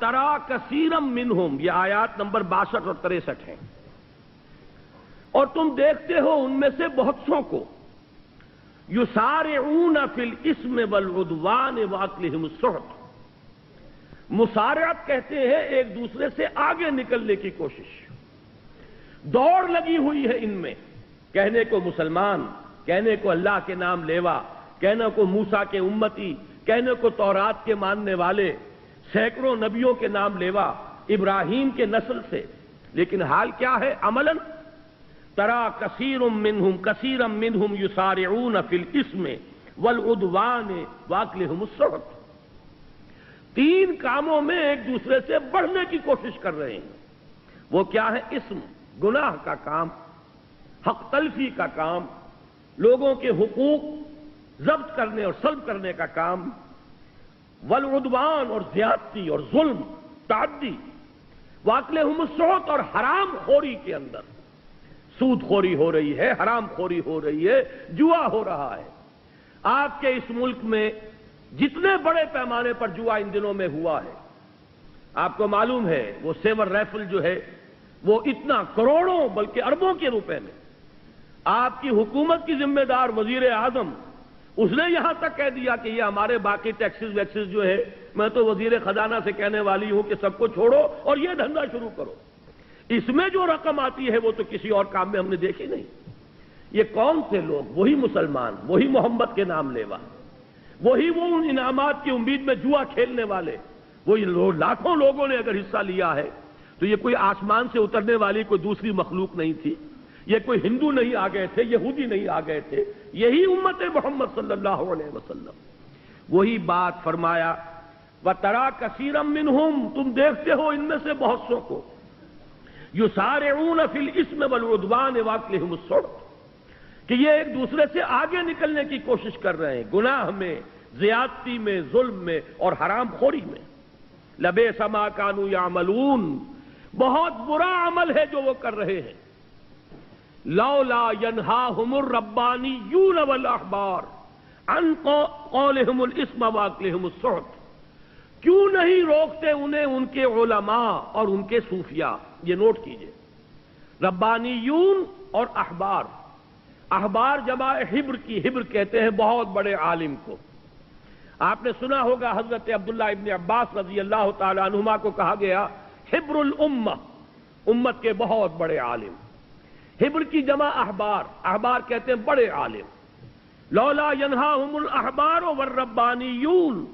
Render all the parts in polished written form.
وَتَرَا كَثِيرًا مِّنْهُمْ، یہ آیات نمبر 62 اور 63 ہیں، اور تم دیکھتے ہو ان میں سے بہت سو کو یسارعون فی الاسم والعدوان واکلہم السحت، مسارعت کہتے ہیں ایک دوسرے سے آگے نکلنے کی کوشش، دوڑ لگی ہوئی ہے ان میں، کہنے کو مسلمان، کہنے کو اللہ کے نام لیوا، کہنے کو موسیٰ کے امتی، کہنے کو تورات کے ماننے والے، سینکڑوں نبیوں کے نام لیوا، ابراہیم کے نسل سے، لیکن حال کیا ہے عملاً؟ ترا کثیرا منہم یسارعون فی الاسم والعدوان واکلہم السحت، تین کاموں میں ایک دوسرے سے بڑھنے کی کوشش کر رہے ہیں۔ وہ کیا ہے؟ اسم، گناہ کا کام، حق تلفی کا کام، لوگوں کے حقوق ضبط کرنے اور سلب کرنے کا کام، والعدوان اور زیادتی اور ظلم، تعدی، واکلہم السحت اور حرام خوری کے اندر سود خوری ہو رہی ہے، حرام خوری ہو رہی ہے، جوا ہو رہا ہے۔ آپ کے اس ملک میں جتنے بڑے پیمانے پر جوا ان دنوں میں ہوا ہے، آپ کو معلوم ہے وہ سیور رائفل جو ہے وہ اتنا کروڑوں بلکہ اربوں کے روپے میں، آپ کی حکومت کی ذمہ دار وزیر اعظم، اس نے یہاں تک کہہ دیا کہ یہ ہمارے باقی ٹیکسز ویکسز جو ہے، میں تو وزیر خزانہ سے کہنے والی ہوں کہ سب کو چھوڑو اور یہ دھندا شروع کرو۔ اس میں جو رقم آتی ہے وہ تو کسی اور کام میں ہم نے دیکھی نہیں۔ یہ کون سے لوگ؟ وہی مسلمان، وہی محمد کے نام لیوا، وہی وہ ان انعامات کی امید میں جوا کھیلنے والے، وہی لاکھوں لوگوں نے اگر حصہ لیا ہے تو یہ کوئی آسمان سے اترنے والی کوئی دوسری مخلوق نہیں تھی، یہ کوئی ہندو نہیں آ گئے تھے، یہودی نہیں آ گئے تھے، یہی امت محمد صلی اللہ علیہ وسلم۔ وہی بات فرمایا وَتَرَا كَثِيرًا مِّنْهُمْ، تم دیکھتے ہو ان میں سے بہت سو کو یسارعون فی الاسم والعدوان واکلہم السحت، کہ یہ ایک دوسرے سے آگے نکلنے کی کوشش کر رہے ہیں، گناہ میں، زیادتی میں، ظلم میں اور حرام خوری میں۔ لبئس ما کانوا یعملون، بہت برا عمل ہے جو وہ کر رہے ہیں۔ لولا ینہاہم الربانیون والاحبار عن قولہم الاسم واکلہم السحت، کیوں نہیں روکتے انہیں ان کے علماء اور ان کے صوفیاء؟ یہ نوٹ کیجئے، ربانیون اور احبار، احبار جمع حبر کی، حبر کہتے ہیں بہت بڑے عالم کو۔ آپ نے سنا ہوگا حضرت عبداللہ ابن عباس رضی اللہ تعالی عنہما کو کہا گیا حبر الامہ، امت کے بہت بڑے عالم۔ حبر کی جمع احبار، احبار کہتے ہیں بڑے عالم۔ لولا ینہاہم الاحبار والربانیون،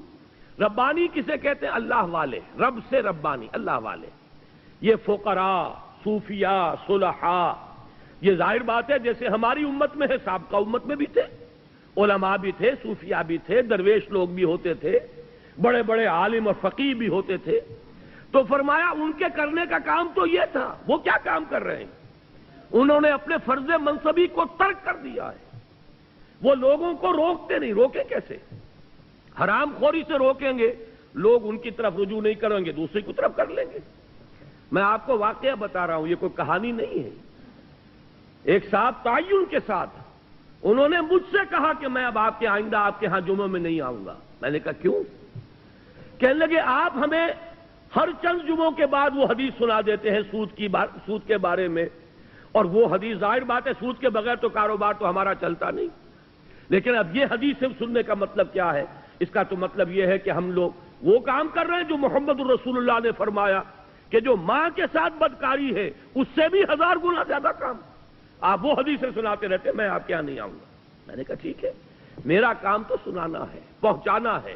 ربانی کسے کہتے ہیں؟ اللہ والے، رب سے ربانی، اللہ والے۔ یہ فقراء، صوفیاء، صلحاء، یہ ظاہر بات ہے جیسے ہماری امت میں ہے، سابقہ امت میں بھی تھے، علماء بھی تھے، صوفیاء بھی تھے، درویش لوگ بھی ہوتے تھے، بڑے بڑے عالم اور فقیہ بھی ہوتے تھے۔ تو فرمایا ان کے کرنے کا کام تو یہ تھا، وہ کیا کام کر رہے ہیں؟ انہوں نے اپنے فرض منصبی کو ترک کر دیا ہے۔ وہ لوگوں کو روکتے نہیں، روکیں کیسے؟ حرام خوری سے روکیں گے، لوگ ان کی طرف رجوع نہیں کریں گے، دوسری کی طرف کر لیں گے۔ میں آپ کو واقعہ بتا رہا ہوں، یہ کوئی کہانی نہیں ہے۔ ایک صاحب تعین کے ساتھ انہوں نے مجھ سے کہا کہ میں اب آپ کے آئندہ آپ کے ہاں جمعہ میں نہیں آؤں گا۔ میں نے کہا کیوں؟ کہنے لگے آپ ہمیں ہر چند جمعوں کے بعد وہ حدیث سنا دیتے ہیں سود کے بارے میں، اور وہ حدیث ظاہر بات ہے سود کے بغیر تو کاروبار تو ہمارا چلتا نہیں، لیکن اب یہ حدیث صرف سننے کا مطلب کیا ہے؟ اس کا تو مطلب یہ ہے کہ ہم لوگ وہ کام کر رہے ہیں جو محمد الرسول اللہ نے فرمایا کہ جو ماں کے ساتھ بدکاری ہے اس سے بھی 1000 گنا زیادہ کام۔ آپ وہ حدیثیں سناتے رہتے، میں آپ کے یہاں نہیں آؤں گا۔ میں نے کہا ٹھیک ہے، میرا کام تو سنانا ہے، پہنچانا ہے،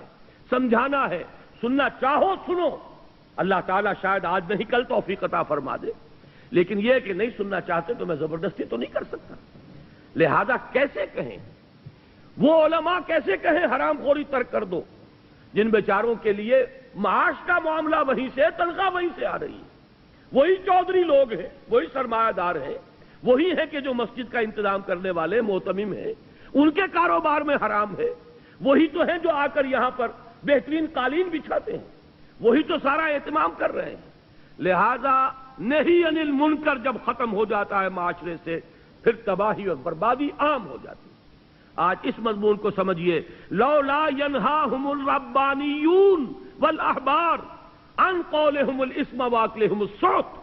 سمجھانا ہے، سننا چاہو سنو، اللہ تعالیٰ شاید آج نہیں کل توفیق عطا فرما دے، لیکن یہ کہ نہیں سننا چاہتے تو میں زبردستی تو نہیں کر سکتا۔ لہذا کیسے کہیں وہ علماء، کیسے کہیں حرام خوری ترک کر دو، جن بیچاروں کے لیے معاش کا معاملہ وہیں سے، تنخواہ وہیں سے آ رہی ہے، وہی چودھری لوگ ہیں، وہی سرمایہ دار ہیں، وہی ہیں کہ جو مسجد کا انتظام کرنے والے معتمم ہیں، ان کے کاروبار میں حرام ہے، وہی تو ہیں جو آ کر یہاں پر بہترین قالین بچھاتے ہیں، وہی تو سارا اہتمام کر رہے ہیں۔ لہذا نہی عن المنکر جب ختم ہو جاتا ہے معاشرے سے، پھر تباہی اور بربادی عام ہو جاتی ہے۔ آج اس مضمون کو سمجھیے، لولا ینہاہم الربانیون والاحبار ان قولہم الاسم واکلہم السحت،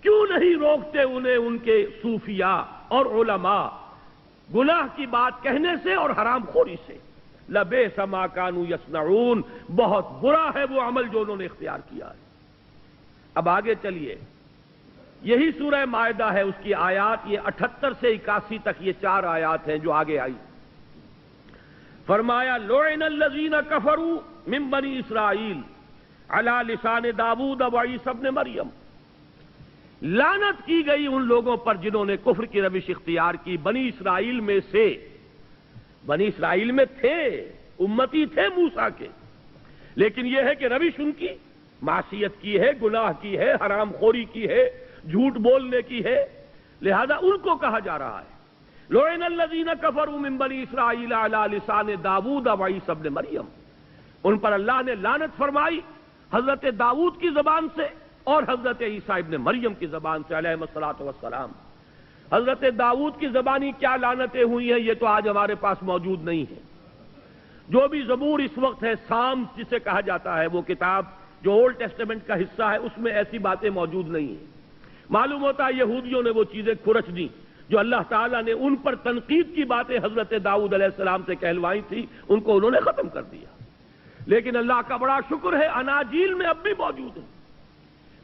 کیوں نہیں روکتے انہیں ان کے صوفیاء اور علماء گناہ کی بات کہنے سے اور حرام خوری سے؟ لبئس ما کانوا یصنعون، بہت برا ہے وہ عمل جو انہوں نے اختیار کیا ہے۔ اب آگے چلیے، یہی سورہ مائدہ ہے، اس کی آیات یہ 78 سے 81 تک یہ 4 آیات ہیں جو آگے آئی۔ فرمایا لعن الذین کفروا من بنی اسرائیل علی لسان داؤد و عیسی ابن مریم، لعنت کی گئی ان لوگوں پر جنہوں نے کفر کی روش اختیار کی بنی اسرائیل میں سے۔ بنی اسرائیل میں تھے، امتی تھے موسیٰ کے، لیکن یہ ہے کہ روش ان کی معصیت کی ہے، گناہ کی ہے، حرام خوری کی ہے، جھوٹ بولنے کی ہے، لہذا ان کو کہا جا رہا ہے لعن الذین کفروا من بنی اسرائیل علی لسان داؤد و عیسی ابن مریم، ان پر اللہ نے لعنت فرمائی حضرت داؤد کی زبان سے اور حضرت عیسیٰ ابن مریم کی زبان سے علیہ الصلوۃ والسلام۔ حضرت داؤد کی زبانی کیا لعنتیں ہوئی ہیں یہ تو آج ہمارے پاس موجود نہیں ہے۔ جو بھی زبور اس وقت ہے، سام جسے کہا جاتا ہے، وہ کتاب جو اولڈ ٹیسٹمنٹ کا حصہ ہے، اس میں ایسی باتیں موجود نہیں ہیں۔ معلوم ہوتا ہے یہودیوں نے وہ چیزیں کھرچ دی جو اللہ تعالیٰ نے ان پر تنقید کی باتیں حضرت داؤد علیہ السلام سے کہلوائی تھی، ان کو انہوں نے ختم کر دیا۔ لیکن اللہ کا بڑا شکر ہے اناجیل میں اب بھی موجود ہے۔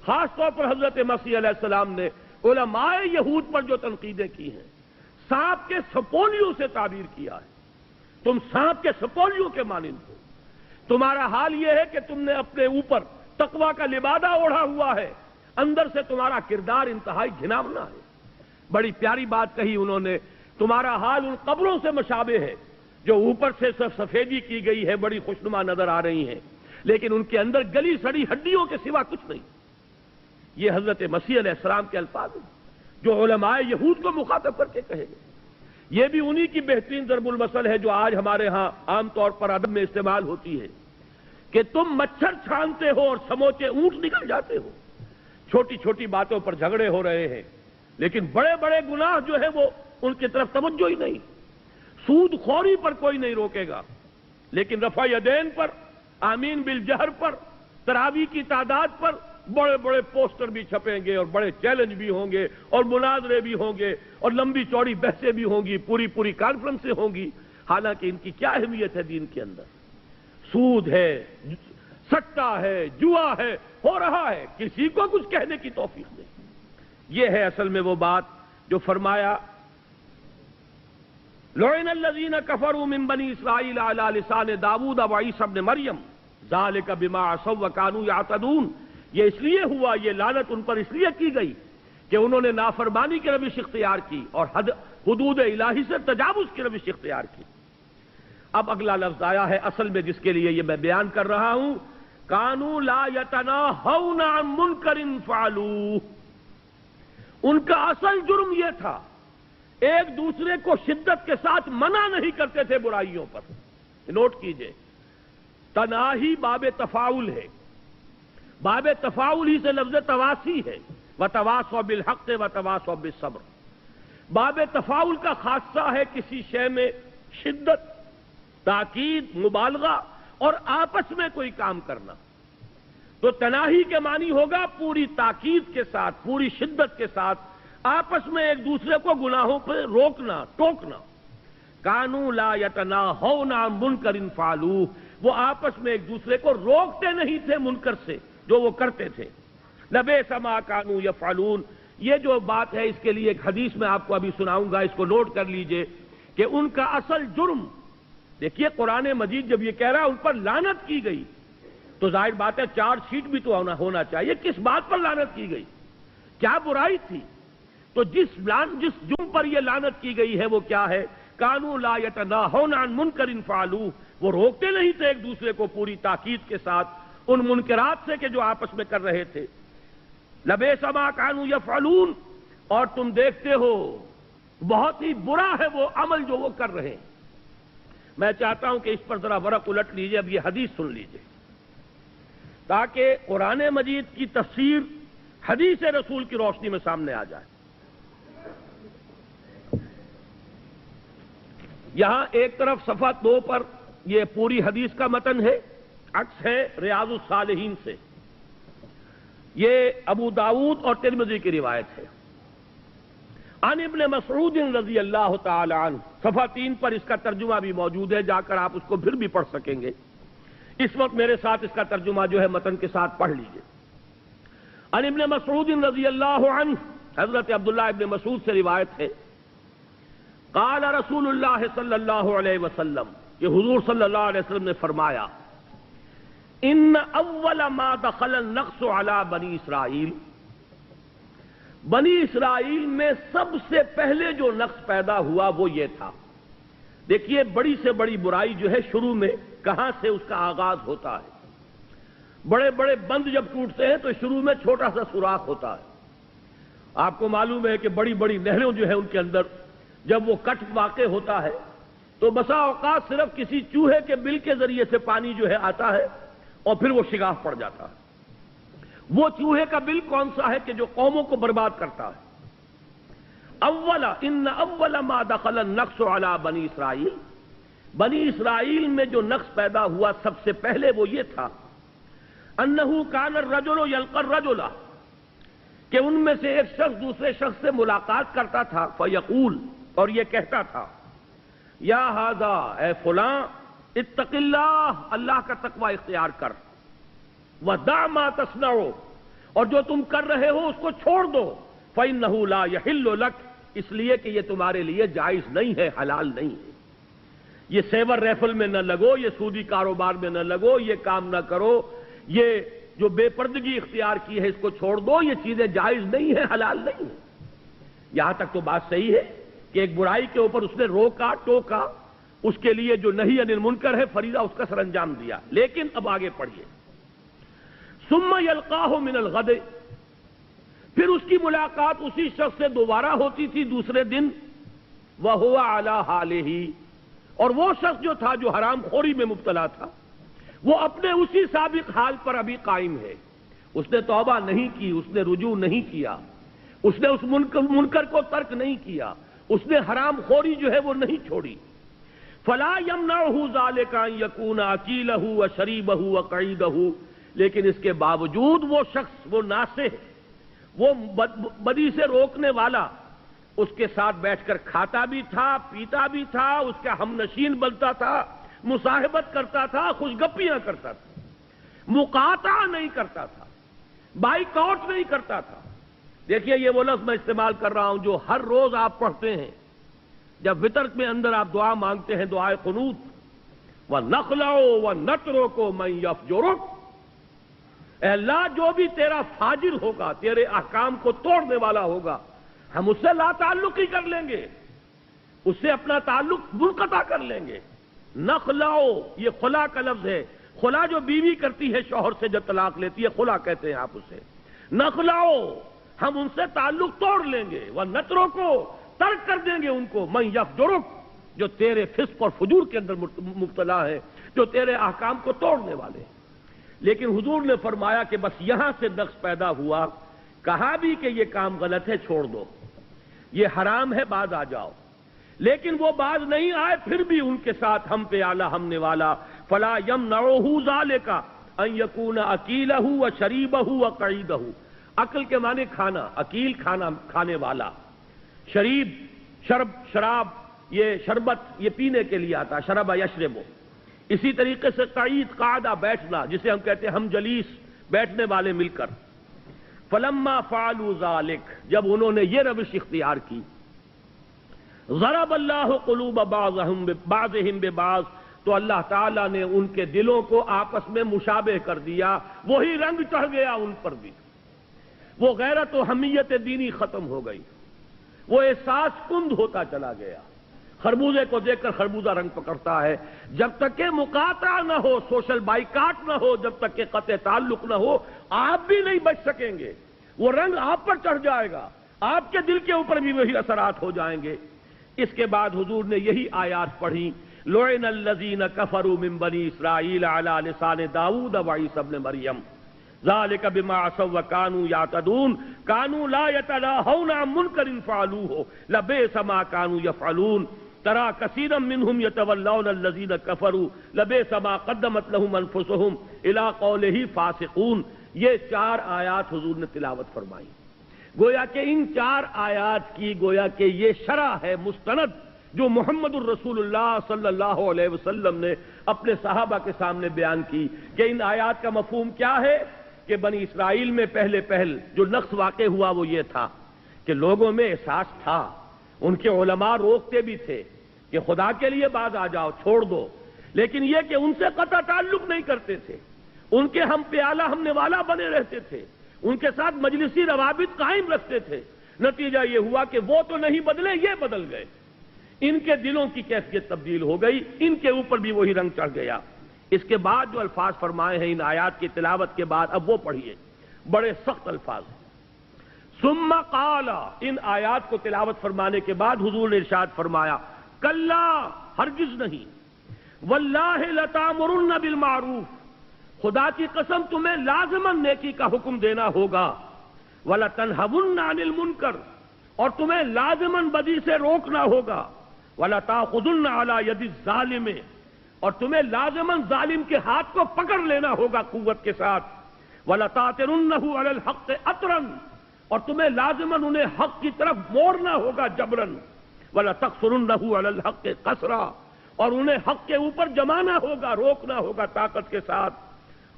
خاص طور پر حضرت مسیح علیہ السلام نے علماء یہود پر جو تنقیدیں کی ہیں، سانپ کے سپولیوں سے تعبیر کیا ہے، تم سانپ کے سپولیوں کے مانند ہو، تمہارا حال یہ ہے کہ تم نے اپنے اوپر تقویٰ کا لبادہ اوڑھا ہوا ہے، اندر سے تمہارا کردار انتہائی گھناؤنا ہے۔ بڑی پیاری بات کہی انہوں نے، تمہارا حال ان قبروں سے مشابہ ہے جو اوپر سے سفیدی کی گئی ہے، بڑی خوشنما نظر آ رہی ہیں، لیکن ان کے اندر گلی سڑی ہڈیوں کے سوا کچھ نہیں۔ یہ حضرت مسیح علیہ السلام کے الفاظ ہیں جو علماء یہود کو مخاطب کر کے کہے گئے۔ یہ بھی انہی کی بہترین ضرب المثل ہے جو آج ہمارے ہاں عام طور پر ادب میں استعمال ہوتی ہے کہ تم مچھر چھانتے ہو اور سموچے اونٹ نکل جاتے ہو۔ چھوٹی چھوٹی باتوں پر جھگڑے ہو رہے ہیں، لیکن بڑے بڑے گناہ جو ہے وہ ان کی طرف توجہ ہی نہیں۔ سود خوری پر کوئی نہیں روکے گا، لیکن رفع یدین پر، آمین بالجہر پر، تراویح کی تعداد پر بڑے بڑے پوسٹر بھی چھپیں گے اور بڑے چیلنج بھی ہوں گے اور مناظرے بھی ہوں گے اور لمبی چوڑی بحثیں بھی ہوں گی، پوری کانفرنسیں ہوں گی، حالانکہ ان کی کیا اہمیت ہے دین کے اندر؟ سود ہے، سٹا ہے، جوا ہے، ہو رہا ہے، کسی کو کچھ کہنے کی توفیق نہیں۔ یہ ہے اصل میں وہ بات جو فرمایا لعن الذین کفروا من بنی اسرائیل علی لسان داؤد و عیسی ابن مریم ذلک بما عصوا وکانوا یعتدون۔ یہ اس لیے ہوا، یہ لعنت ان پر اس لیے کی گئی کہ انہوں نے نافرمانی کی روش اختیار کی اور حدود الہی سے تجاوز کی روش اختیار کی۔ اب اگلا لفظ آیا ہے اصل میں جس کے لیے یہ میں بیان کر رہا ہوں، کانوا لا یتناہون عن منکر فعلوہ۔ ان کا اصل جرم یہ تھا، ایک دوسرے کو شدت کے ساتھ منع نہیں کرتے تھے برائیوں پر۔ نوٹ کیجئے، تناہی باب تفاعل ہے، باب تفاعل ہی سے لفظ تواسی ہے، وتواصوا بالحق وتواصوا بالصبر۔ باب تفاعل کا خاصہ ہے کسی شے میں شدت، تاکید، مبالغہ اور آپس میں کوئی کام کرنا۔ تو تناہی کے معنی ہوگا پوری تاکید کے ساتھ، پوری شدت کے ساتھ آپس میں ایک دوسرے کو گناہوں پہ روکنا، ٹوکنا۔ کانوا لا یتناہون عن منکر فعلوہ، وہ آپس میں ایک دوسرے کو روکتے نہیں تھے منکر سے جو وہ کرتے تھے۔ لبئس ما کانوا یفعلون، یہ جو بات ہے اس کے لیے ایک حدیث میں آپ کو ابھی سناؤں گا، اس کو نوٹ کر لیجئے کہ ان کا اصل جرم، دیکھیے قرآن مجید جب یہ کہہ رہا ہے ان پر لعنت کی گئی، تو ظاہر بات ہے چارج شیٹ بھی تو ہونا چاہیے، کس بات پر لعنت کی گئی، کیا برائی تھی؟ تو جس جرم پر یہ لعنت کی گئی ہے وہ کیا ہے؟ کانوا لا یتناہون عن منکر فعلوہ، وہ روکتے نہیں تھے ایک دوسرے کو پوری تاکید کے ساتھ ان منکرات سے کہ جو آپس میں کر رہے تھے۔ لبئس ما کانوا یفعلون، اور تم دیکھتے ہو بہت ہی برا ہے وہ عمل جو وہ کر رہے ہیں۔ میں چاہتا ہوں کہ اس پر ذرا ورق الٹ لیجئے، اب یہ حدیث سن لیجئے تاکہ قرآن مجید کی تفسیر حدیث رسول کی روشنی میں سامنے آ جائے۔ یہاں ایک طرف صفحہ 2 پر یہ پوری حدیث کا متن ہے، عکس ہے ریاض الصالحین سے، یہ ابو داؤد اور ترمذی کی روایت ہے۔ عن ابن مسعود رضی اللہ تعالی عنہ، صفحہ 3 پر اس کا ترجمہ بھی موجود ہے، جا کر آپ اس کو پھر بھی پڑھ سکیں گے۔ اس وقت میرے ساتھ اس کا ترجمہ جو ہے متن کے ساتھ پڑھ لیجئے۔ عن ابن مسعود رضی اللہ عنہ، حضرت عبداللہ ابن مسعود سے روایت ہے، قال رسول اللہ صلی اللہ علیہ وسلم، کہ حضور صلی اللہ علیہ وسلم نے فرمایا، ان اول ما دخل النقص علی بنی اسرائیل، بنی اسرائیل میں سب سے پہلے جو نقص پیدا ہوا وہ یہ تھا۔ دیکھیے بڑی سے بڑی برائی جو ہے شروع میں کہاں سے اس کا آغاز ہوتا ہے۔ بڑے بڑے بند جب ٹوٹتے ہیں تو شروع میں چھوٹا سا سوراخ ہوتا ہے۔ آپ کو معلوم ہے کہ بڑی بڑی نہروں جو ہے ان کے اندر جب وہ کٹ واقع ہوتا ہے تو بسا اوقات صرف کسی چوہے کے بل کے ذریعے سے پانی جو ہے آتا ہے اور پھر وہ شگاف پڑ جاتا ہے۔ وہ چوہے کا بل کون سا ہے کہ جو قوموں کو برباد کرتا ہے؟ ان اول ما دخل النقص علی بنی اسرائیل، بنی اسرائیل میں جو نقص پیدا ہوا سب سے پہلے وہ یہ تھا، انہ کان الرجل یلقى الرجل، کہ ان میں سے ایک شخص دوسرے شخص سے ملاقات کرتا تھا، فیقول، اور یہ کہتا تھا، یا ھذا، اے فلاں، اتق اللہ، اللہ کا تقوی اختیار کر، وَدَعْ مَا تَصْنَعُ، اور جو تم کر رہے ہو اس کو چھوڑ دو، فَإِنَّهُ لَا يَحِلُّ لَكَ، اس لیے کہ یہ تمہارے لیے جائز نہیں ہے، حلال نہیں ہے۔ یہ سیور ریفل میں نہ لگو، یہ سودی کاروبار میں نہ لگو، یہ کام نہ کرو، یہ جو بے پردگی اختیار کی ہے اس کو چھوڑ دو، یہ چیزیں جائز نہیں ہیں، حلال نہیں ہیں۔ یہاں تک تو بات صحیح ہے کہ ایک برائی کے اوپر اس نے روکا ٹوکا، اس کے لیے جو نہی عن المنکر ہے فریضہ اس کا سر انجام دیا۔ لیکن اب آگے پڑھیے، ثم یلقاہ من الغد، پھر اس کی ملاقات اسی شخص سے دوبارہ ہوتی تھی دوسرے دن، وہو علی حالہ، اور وہ شخص جو تھا جو حرام خوری میں مبتلا تھا وہ اپنے اسی سابق حال پر ابھی قائم ہے، اس نے توبہ نہیں کی، اس نے رجوع نہیں کیا، اس نے اس منکر کو ترک نہیں کیا، اس نے حرام خوری جو ہے وہ نہیں چھوڑی۔ فلا یمنعہ ذلک ان یکون اکیلہ وشریبہ وقعیدہ، لیکن اس کے باوجود وہ شخص، وہ ناصح، وہ بدی سے روکنے والا، اس کے ساتھ بیٹھ کر کھاتا بھی تھا، پیتا بھی تھا، اس کا ہم نشین بنتا تھا، مصاحبت کرتا تھا، خوش گپیاں کرتا تھا، مقاطعہ نہیں کرتا تھا، بائیک آؤٹ نہیں کرتا تھا۔ دیکھیے یہ وہ لفظ میں استعمال کر رہا ہوں جو ہر روز آپ پڑھتے ہیں جب وتر میں اندر آپ دعا مانگتے ہیں، دعائے قنوت، وَنَخْلَعُ وَنَتْرُكُ مَن يَفْجُرُكَ، اے اللہ جو بھی تیرا فاجر ہوگا، تیرے احکام کو توڑنے والا ہوگا، ہم اس سے لا تعلقی کر لیں گے، اس سے اپنا تعلق منقطع کر لیں گے۔ نخلعو، یہ خلا کا لفظ ہے، خلا جو بیوی کرتی ہے شوہر سے جب طلاق لیتی ہے خلا کہتے ہیں آپ اسے۔ نخلعو، ہم ان سے تعلق توڑ لیں گے، وَنَتْرُكُ، ترک کر دیں گے ان کو، مَن يَفْجُرُكَ، جو تیرے فسق اور فجور کے اندر مبتلا ہے، جو تیرے احکام کو توڑنے والے ہیں۔ لیکن حضور نے فرمایا کہ بس یہاں سے نقص پیدا ہوا، کہا بھی کہ یہ کام غلط ہے، چھوڑ دو، یہ حرام ہے، باز آ جاؤ، لیکن وہ باز نہیں آئے، پھر بھی ان کے ساتھ ہم پہ آلہ ہمنے والا، فلا یمنعہ ذالک ان یکون اکیلہ وشریبہ وقعیدہ، عقل کے معنی کھانا، اکیل کھانا کھانے والا، شریب شراب، یہ شربت یہ پینے کے لیے آتا، شرب یشرب، اسی طریقے سے قعید قعدہ بیٹھنا جسے ہم کہتے ہیں ہم جلیس، بیٹھنے والے مل کر۔ فلما فعلوا ذلک، جب انہوں نے یہ روش اختیار کی، ضرب اللہ قلوب بعضهم ببعض، تو اللہ تعالیٰ نے ان کے دلوں کو آپس میں مشابہ کر دیا، وہی رنگ چڑھ گیا ان پر بھی، وہ غیرت و حمیت دینی ختم ہو گئی، وہ احساس کند ہوتا چلا گیا۔ خربوزے کو دیکھ کر خربوزہ رنگ پکڑتا ہے، جب تک کہ مقاطعہ نہ ہو، سوشل بائیکاٹ نہ ہو، جب تک کہ قطع تعلق نہ ہو، آپ بھی نہیں بچ سکیں گے، وہ رنگ آپ پر چڑھ جائے گا، آپ کے دل کے اوپر بھی وہی اثرات ہو جائیں گے۔ اس کے بعد حضور نے یہی آیات پڑھی، لعن الذین کفروا من بنی اسرائیل علی لسان داؤد وعیسی ابن مریم ذالک بما عصوا وکانوا یعتدون کانوا لا یتناہون عن منکر فعلوہ لبئس ما کانوا یفعلون ترى كثيرا منهم يتولون الذين كفروا لبئس ما قدمت لهم انفسهم الى قوله فاسقون۔ یہ 4 آیات حضور نے تلاوت فرمائی. گویا کہ ان 4 آیات کی گویا کہ یہ شرح ہے مستند جو محمد الرسول اللہ صلی اللہ علیہ وسلم نے اپنے صحابہ کے سامنے بیان کی کہ ان آیات کا مفہوم کیا ہے کہ بنی اسرائیل میں پہل جو نقص واقع ہوا وہ یہ تھا کہ لوگوں میں احساس تھا، ان کے علماء روکتے بھی تھے کہ خدا کے لیے باز آ جاؤ، چھوڑ دو، لیکن یہ کہ ان سے قطع تعلق نہیں کرتے تھے، ان کے ہم پیالہ ہم نوالا بنے رہتے تھے، ان کے ساتھ مجلسی روابط قائم رکھتے تھے. نتیجہ یہ ہوا کہ وہ تو نہیں بدلے، یہ بدل گئے، ان کے دلوں کی کیفیت تبدیل ہو گئی، ان کے اوپر بھی وہی رنگ چڑھ گیا. اس کے بعد جو الفاظ فرمائے ہیں ان آیات کی تلاوت کے بعد، اب وہ پڑھیے، بڑے سخت الفاظ ہیں. ثم قال، ان آیات کو تلاوت فرمانے کے بعد حضور نے ارشاد فرمایا، کلا، ہرگز نہیں، واللہ لتامرن بالمعروف، خدا کی قسم تمہیں لازماً نیکی کا حکم دینا ہوگا، وَلَتَنْهَوُنَّ عَنِ الْمُنْكَرِ، اور تمہیں لازماً بدی سے روکنا ہوگا، وَلَتَأْخُذُنَّ عَلَى يَدِ الظَّالِمِ، اور تمہیں لازماً ظالم کے ہاتھ کو پکڑ لینا ہوگا قوت کے ساتھ، وَلَتَأْتِرُنَّهُ عَلَى الْحَقِّ أَطْرًا، اور تمہیں لازماً انہیں حق کی طرف موڑنا ہوگا جبراً، وَلَتَقْصُرُنَّهُ عَلَى الْحَقِّ قَصْرًا، اور انہیں حق کے اوپر جمانا ہوگا، روکنا ہوگا طاقت کے ساتھ.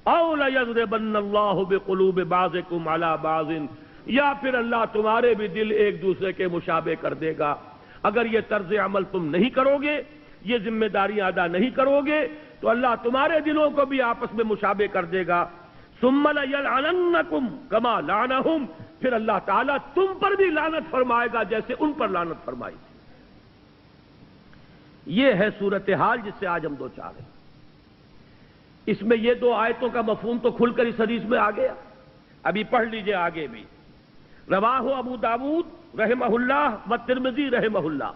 أَوْ لَيَضْرِبَنَّ اللَّهُ بِقُلُوبِ بَعْضِكُمْ عَلَى بَعْضٍ، یا پھر اللہ تمہارے بھی دل ایک دوسرے کے مشابہ کر دے گا. اگر یہ طرز عمل تم نہیں کرو گے، یہ ذمہ داریاں ادا نہیں کرو گے، تو اللہ تمہارے دلوں کو بھی آپس میں مشابہ کر دے گا. ثُمَّ لَيَلْعَنَنَّكُمْ كَمَا لَعَنَهُمْ، پھر اللہ تعالیٰ تم پر بھی لعنت فرمائے گا جیسے ان پر لعنت فرمائی تھی. یہ ہے صورتحال جس سے آج ہم دو چار ہیں. اس میں یہ 2 آیتوں کا مفہوم تو کھل کر اس حدیث میں آ گیا، ابھی پڑھ لیجئے آگے بھی. رواہ ابو داود رحمہ اللہ و ترمذی رحمہ اللہ،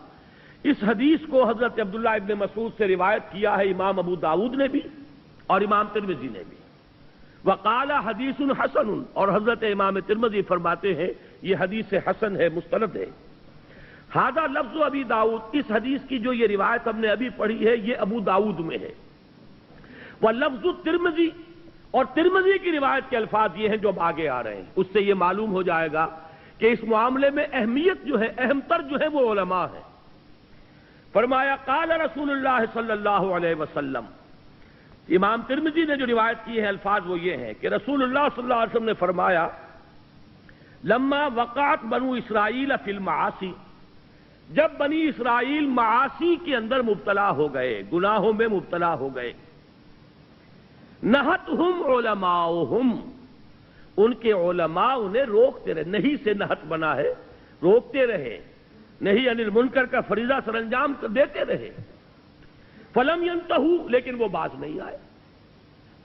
اس حدیث کو حضرت عبداللہ ابن مسعود سے روایت کیا ہے امام ابو داود نے بھی اور امام ترمذی نے بھی. وقال حدیث حسن، اور حضرت امام ترمذی فرماتے ہیں یہ حدیث حسن ہے، مستند ہے. ھذا لفظ ابی داود، اس حدیث کی جو یہ روایت ہم نے ابھی پڑھی ہے یہ ابو داود میں ہے. وَلَفْظُ الترمذی، اور ترمذی کی روایت کے الفاظ یہ ہیں جو اب آگے آ رہے ہیں. اس سے یہ معلوم ہو جائے گا کہ اس معاملے میں اہمیت جو ہے، اہم تر جو ہے وہ علماء ہیں. فرمایا قال رسول اللہ صلی اللہ علیہ وسلم، امام ترمذی نے جو روایت کی ہے الفاظ وہ یہ ہیں کہ رسول اللہ صلی اللہ علیہ وسلم نے فرمایا، لما وقعت بنو اسرائیل فی المعاصی، جب بنی اسرائیل معاصی کے اندر مبتلا ہو گئے، گناہوں میں مبتلا ہو گئے، نہتہم علماؤہم، ان کے علماء انہیں روکتے رہے. نہیں سے نہت بنا ہے، روکتے رہے، نہیں عن المنکر کا فریضہ سر انجام دیتے رہے. فلم ینتہوا، لیکن وہ باز نہیں آئے.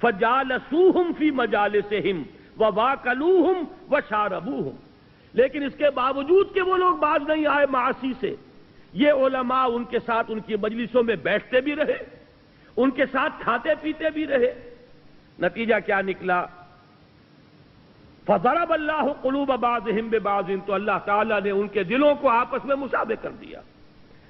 فجالسوہم فی مجالسہم وواکلوہم وشاربوہم، لیکن اس کے باوجود کہ وہ لوگ باز نہیں آئے معاصی سے، یہ علماء ان کے ساتھ ان کی مجلسوں میں بیٹھتے بھی رہے، ان کے ساتھ کھاتے پیتے بھی رہے. نتیجہ کیا نکلا؟ فضرب اللہ قلوب بعضهم ببعض، تو اللہ تعالیٰ نے ان کے دلوں کو آپس میں مشابہ کر دیا.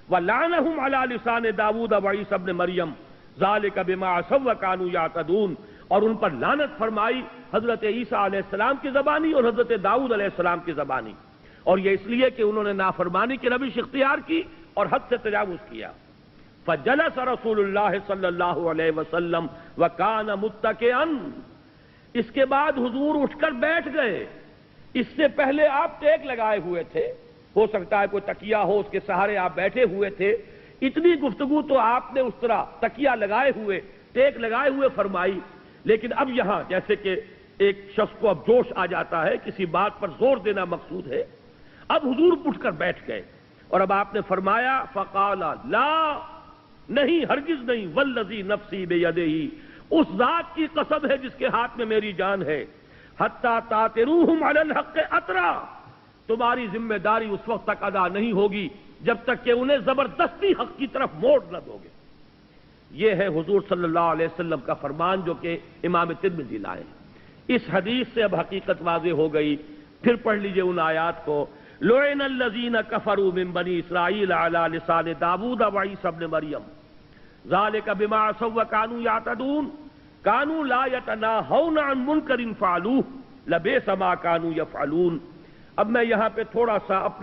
وَلَعْنَهُمْ عَلَى لِسَانِ داؤد وعیسی ابن مریم ذَلِكَ بِمَا عَصَوْا وَكَانُوا يَعْتَدُونَ، اور ان پر لعنت فرمائی حضرت عیسیٰ علیہ السلام کی زبانی اور حضرت داؤد علیہ السلام کی زبانی، اور یہ اس لیے کہ انہوں نے نافرمانی کی روش اختیار کی اور حد سے تجاوز کیا. فجلس رسول اللہ صلی اللہ علیہ وسلم وکان متکئا، اس کے بعد حضور اٹھ کر بیٹھ گئے. اس سے پہلے آپ ٹیک لگائے ہوئے تھے، ہو سکتا ہے کوئی تکیہ ہو اس کے سہارے آپ بیٹھے ہوئے تھے. اتنی گفتگو تو آپ نے اس طرح تکیہ لگائے ہوئے، ٹیک لگائے ہوئے فرمائی. لیکن اب یہاں جیسے کہ ایک شخص کو اب جوش آ جاتا ہے، کسی بات پر زور دینا مقصود ہے، اب حضور اٹھ کر بیٹھ گئے اور اب آپ نے فرمایا فقال لا، نہیں ہرگز نہیں، والذی نفسی بیدہ، اس ذات کی قسم ہے جس کے ہاتھ میں میری جان ہے، حتی تاتروہم علی الحق اطرا، تمہاری ذمہ داری اس وقت تک ادا نہیں ہوگی جب تک کہ انہیں زبردستی حق کی طرف موڑ نہ دو گے. یہ ہے حضور صلی اللہ علیہ وسلم کا فرمان جو کہ امام ترمذی لائے. اس حدیث سے اب حقیقت واضح ہو گئی. پھر پڑھ لیجئے ان آیات کو. لعن الذین کفروا من بنی اسرائیل علی لسان داؤد وعیسی ابن مریم ذالک بما عصوا وکانوا یعتدون. کانوا لا یتناہون عن منکر فعلوہ لبئس ما کانوا یفعلون۔ اب میں یہاں پہ تھوڑا سا اپنے